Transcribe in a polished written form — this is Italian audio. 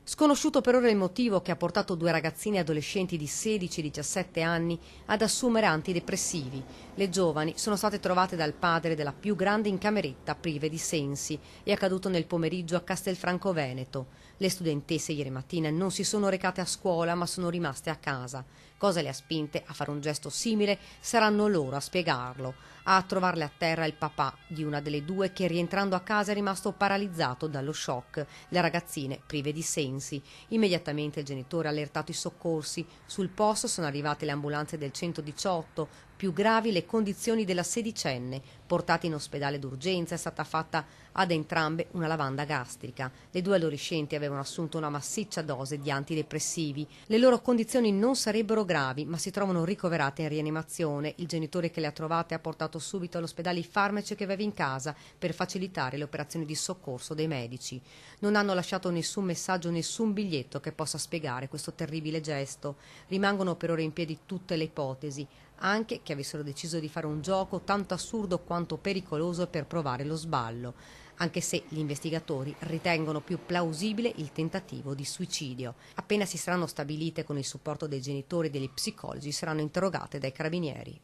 Sconosciuto per ora il motivo che ha portato due ragazzine adolescenti di 16 e 17 anni ad assumere antidepressivi. Le giovani sono state trovate dal padre della più grande in cameretta, prive di sensi. È accaduto nel pomeriggio a Castelfranco Veneto. Le studentesse ieri mattina non si sono recate a scuola ma sono rimaste a casa. Cosa le ha spinte a fare un gesto simile? Saranno loro a spiegarlo. A trovarle a terra il papà di una delle due che rientrando a casa è rimasto paralizzato dallo shock. Le ragazzine prive di sensi. Immediatamente il genitore ha allertato i soccorsi. Sul posto sono arrivate le ambulanze del 118. Più gravi le condizioni della sedicenne. Portata in ospedale d'urgenza è stata fatta ad entrambe una lavanda gastrica. Le due adolescenti avevano assunto una massiccia dose di antidepressivi. Le loro condizioni non sarebbero gravi, ma si trovano ricoverate in rianimazione. Il genitore che le ha trovate ha portato subito all'ospedale i farmaci che aveva in casa per facilitare le operazioni di soccorso dei medici. Non hanno lasciato nessun messaggio, nessun biglietto che possa spiegare questo terribile gesto. Rimangono per ora in piedi tutte le ipotesi, anche che avessero deciso di fare un gioco tanto assurdo quanto pericoloso per provare lo sballo, anche se gli investigatori ritengono più plausibile il tentativo di suicidio. Appena si saranno stabilite con il supporto dei genitori e degli psicologi, saranno interrogate dai carabinieri.